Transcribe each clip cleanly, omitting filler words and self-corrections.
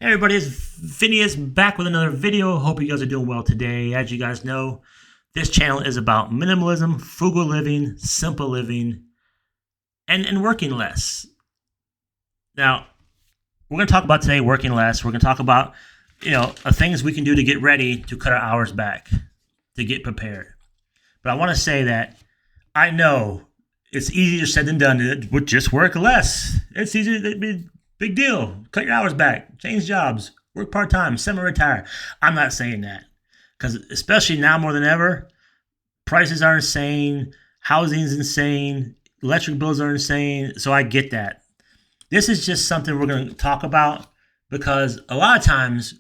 Hey everybody, it's Phineas back with another video. Hope you guys are doing well today. As you guys know, this channel is about minimalism, frugal living, simple living, and working less. Now, we're going to talk about today working less. We're going to talk about, things we can do to get ready to cut our hours back, to get prepared. But I want to say that I know it's easier said than done. It would just work less. It's easier. Big deal. Cut your hours back. Change jobs. Work part-time. Semi-retire. I'm not saying that. Because especially now more than ever, prices are insane. Housing is insane. Electric bills are insane. So I get that. This is just something we're going to talk about because a lot of times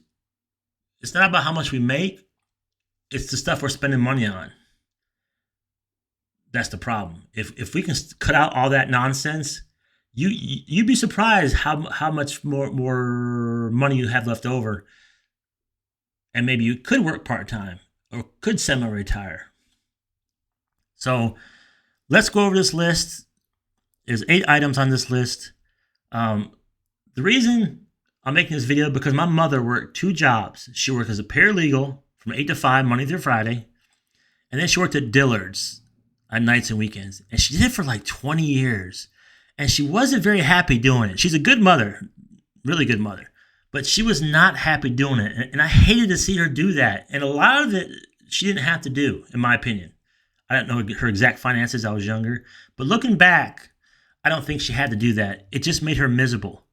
it's not about how much we make. It's the stuff we're spending money on. That's the problem. If we can cut out all that nonsense, you'd be surprised how much more money you have left over, and maybe you could work part-time or could semi-retire. So let's go over this list. There's 8 items on this list. The reason I'm making this video because my mother worked 2 jobs. She worked as a paralegal from 8 to 5 Monday through Friday, and then she worked at Dillard's on nights and weekends, and she did it for like 20 years. And she wasn't very happy doing it. She's a good mother, really good mother. But she was not happy doing it. And I hated to see her do that. And a lot of it she didn't have to do, in my opinion. I don't know her exact finances. I was younger. But looking back, I don't think she had to do that. It just made her miserable.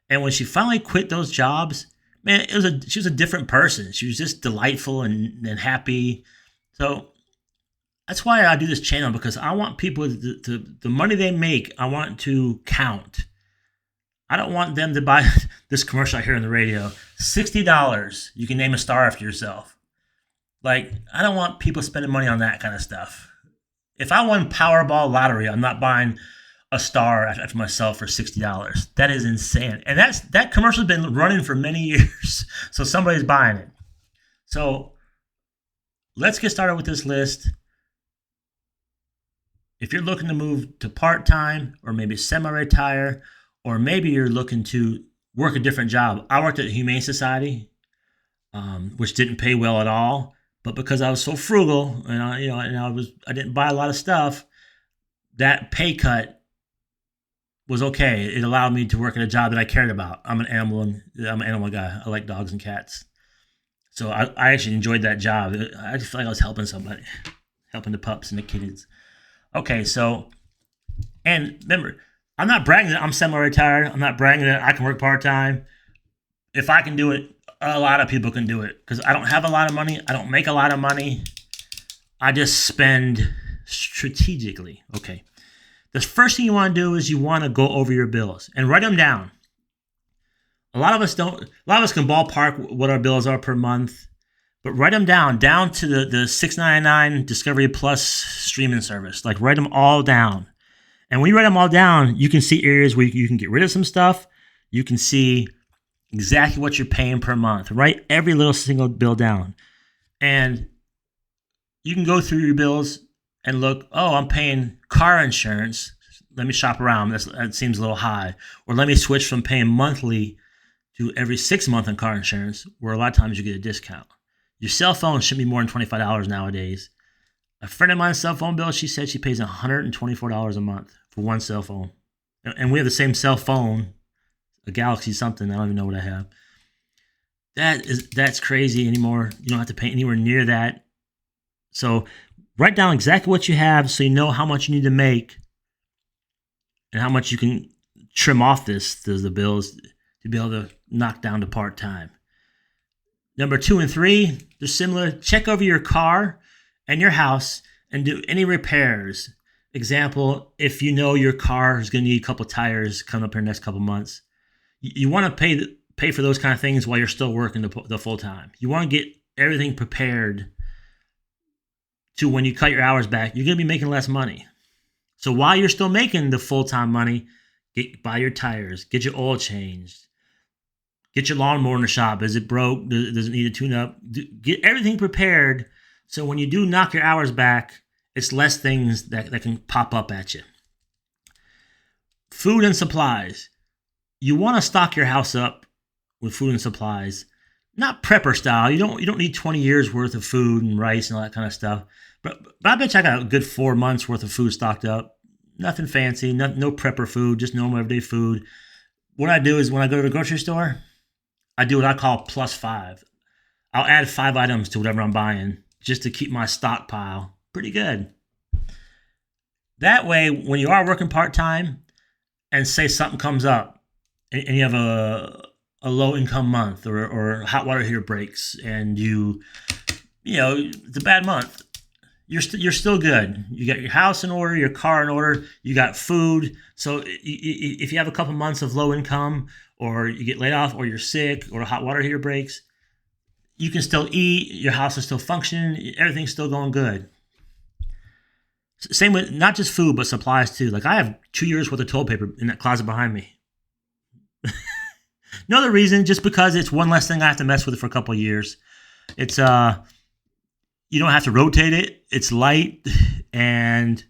And when she finally quit those jobs, man, she was a different person. She was just delightful and happy. So that's why I do this channel, because I want people the money they make, I want to count. I don't want them to buy this commercial I hear on the radio. $60, you can name a star after yourself. Like, I don't want people spending money on that kind of stuff. If I won Powerball lottery, I'm not buying a star after myself for $60. That is insane. And that commercial's been running for many years. So somebody's buying it. So let's get started with this list. If you're looking to move to part-time or maybe semi-retire, or maybe you're looking to work a different job. I worked at the Humane Society, which didn't pay well at all, but because I was so frugal and I didn't buy a lot of stuff, that pay cut was okay. It allowed me to work at a job that I cared about. I'm an animal guy. I like dogs and cats. So I actually enjoyed that job. I just feel like I was helping somebody, helping the pups and the kittens. Okay, so, and remember, I'm not bragging that I'm semi-retired. I'm not bragging that I can work part-time. If I can do it, a lot of people can do it, because I don't have a lot of money. I don't make a lot of money. I just spend strategically. Okay, the first thing you want to do is you want to go over your bills and write them down. A lot of us can ballpark what our bills are per month. But write them down to the $6.99 Discovery Plus streaming service. Like, write them all down. And when you write them all down, you can see areas where you can get rid of some stuff. You can see exactly what you're paying per month. Write every little single bill down. And you can go through your bills and look, oh, I'm paying car insurance. Let me shop around. That seems a little high. Or let me switch from paying monthly to every 6 month on car insurance, where a lot of times you get a discount. Your cell phone should be more than $25 nowadays. A friend of mine's cell phone bill, she said she pays $124 a month for one cell phone. And we have the same cell phone, a Galaxy something. I don't even know what I have. That's crazy anymore. You don't have to pay anywhere near that. So write down exactly what you have so you know how much you need to make and how much you can trim off the bills to be able to knock down to part-time. Number 2 and 3, they're similar. Check over your car and your house and do any repairs. Example, if you know your car is going to need a couple tires coming up here next couple months, you want to pay for those kind of things while you're still working the full time. You want to get everything prepared to when you cut your hours back, you're going to be making less money. So while you're still making the full-time money, buy your tires, get your oil changed. Get your lawnmower in the shop. Is it broke? Does it need a tune-up? Get everything prepared so when you do knock your hours back, it's less things that can pop up at you. Food and supplies. You want to stock your house up with food and supplies. Not prepper style. You don't need 20 years worth of food and rice and all that kind of stuff. But I bet you I got a good 4 months worth of food stocked up. Nothing fancy, no prepper food, just normal everyday food. What I do is when I go to the grocery store, I do what I call plus five. I'll add 5 items to whatever I'm buying just to keep my stockpile pretty good. That way, when you are working part-time and say something comes up and you have a low-income month or hot water heater breaks and it's a bad month, you're still good. You got your house in order, your car in order, you got food. So if you have a couple months of low income or you get laid off or you're sick or a hot water heater breaks, you can still eat, your house is still functioning, everything's still going good. Same with not just food, but supplies too. Like I have 2 years worth of toilet paper in that closet behind me. No other reason, just because it's one less thing I have to mess with for a couple of years. It's you don't have to rotate it. It's light, and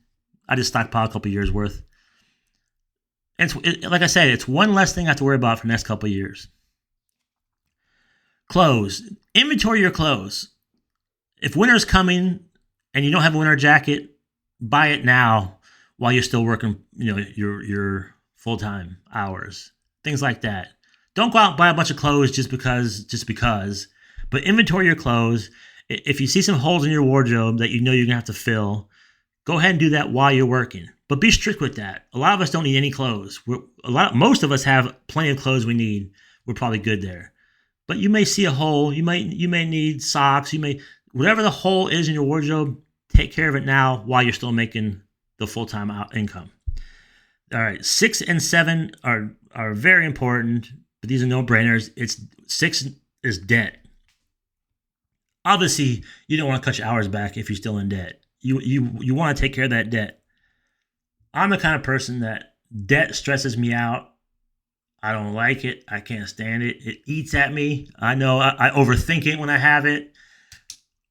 I just stockpile a couple of years worth. And like I said, it's one less thing I have to worry about for the next couple of years. Clothes. Inventory your clothes. If winter's coming and you don't have a winter jacket, buy it now while you're still working, your full-time hours. Things like that. Don't go out and buy a bunch of clothes just because. But inventory your clothes. If you see some holes in your wardrobe that you're going to have to fill, go ahead and do that while you're working. But be strict with that. A lot of us don't need any clothes. Most of us have plenty of clothes we need. We're probably good there. But you may see a hole. You may need socks. Whatever the hole is in your wardrobe, take care of it now while you're still making the full-time income. All right, 6 and 7 are very important, but these are no-brainers. 6 is debt. Obviously, you don't want to cut your hours back if you're still in debt. You want to take care of that debt. I'm the kind of person that debt stresses me out. I don't like it. I can't stand it. It eats at me. I know I overthink it when I have it.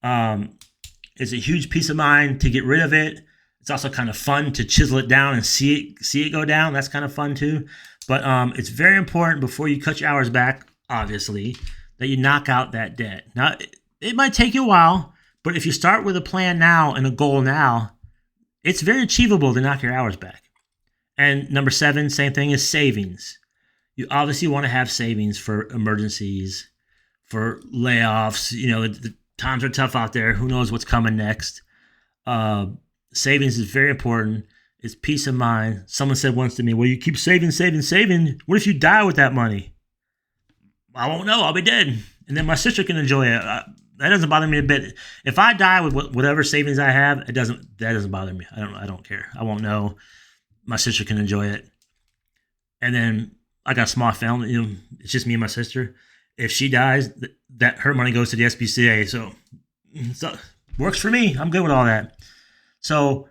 It's a huge piece of mind to get rid of it. It's also kind of fun to chisel it down and see it go down. That's kind of fun too. But it's very important before you cut your hours back, obviously, that you knock out that debt. Now, it might take you a while, but if you start with a plan now and a goal now, it's very achievable to knock your hours back. And number 7, same thing, is savings. You obviously want to have savings for emergencies, for layoffs. The times are tough out there. Who knows what's coming next? Savings is very important. It's peace of mind. Someone said once to me, well, you keep saving. What if you die with that money? I won't know. I'll be dead. And then my sister can enjoy it. That doesn't bother me a bit. If I die with whatever savings I have, that doesn't bother me. I don't care. I won't know. My sister can enjoy it. And then I got a small family. It's just me and my sister. If she dies, that her money goes to the SPCA. So works for me. I'm good with all that. So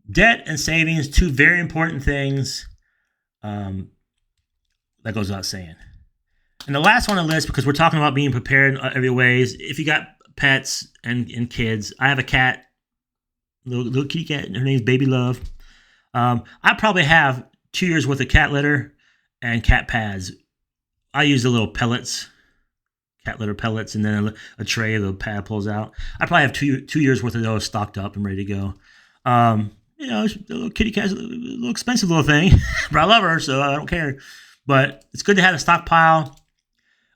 debt and savings, 2 very important things. That goes without saying. And the last one on the list, because we're talking about being prepared in every ways. If you got pets and kids, I have a cat, little kitty cat. Her name's Baby Love. I probably have 2 years worth of cat litter and cat pads. I use the little pellets, cat litter pellets, and then a tray the pad pulls out. I probably have 2 years worth of those stocked up and ready to go. The little kitty cat's a little expensive little thing, but I love her, so I don't care. But it's good to have a stockpile.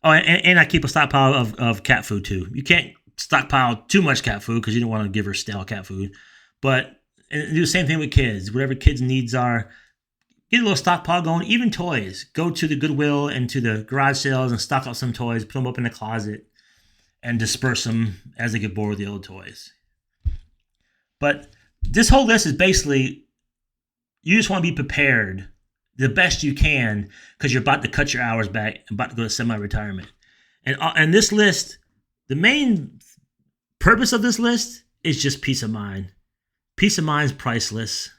Oh, and I keep a stockpile of cat food too. You can't stockpile too much cat food because you don't want to give her stale cat food. But and do the same thing with kids. Whatever kids' needs are, get a little stockpile going. Even toys. Go to the Goodwill and to the garage sales and stock out some toys. Put them up in the closet and disperse them as they get bored with the old toys. But this whole list is basically, you just want to be prepared the best you can because you're about to cut your hours back and about to go to semi-retirement. And this list, the main purpose of this list is just peace of mind. Peace of mind is priceless.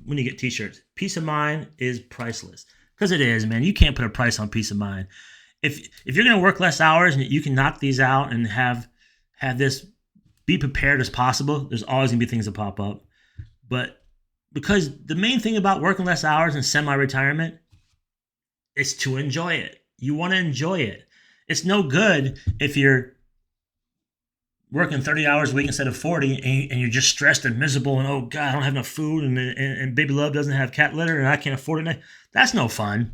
When you get t-shirts, peace of mind is priceless. Because it is, man. You can't put a price on peace of mind. If you're going to work less hours and you can knock these out and have this, be prepared as possible, there's always going to be things that pop up. But because the main thing about working less hours and semi-retirement is to enjoy it. You want to enjoy it. It's no good if you're working 30 hours a week instead of 40 and you're just stressed and miserable and, oh God, I don't have enough food and baby love doesn't have cat litter and I can't afford it. That's no fun.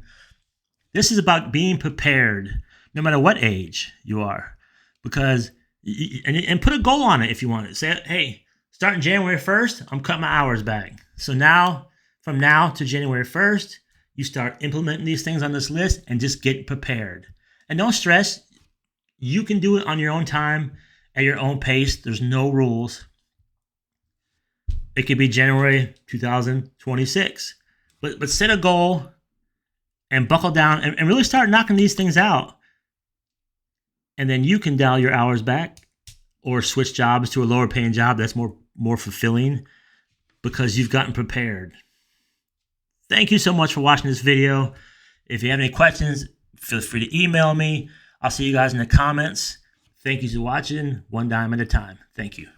This is about being prepared no matter what age you are, because and put a goal on it if you want it. Say, hey, starting January 1st, I'm cutting my hours back. So now, from now to January 1st, you start implementing these things on this list and just get prepared. And don't stress. You can do it on your own time, at your own pace. There's no rules. It could be January 2026. But set a goal and buckle down and really start knocking these things out. And then you can dial your hours back or switch jobs to a lower paying job that's more fulfilling because you've gotten prepared. Thank you so much for watching this video. If you have any questions, feel free to email me. I'll see you guys in the comments. Thank you for watching. One dime at a time. Thank you.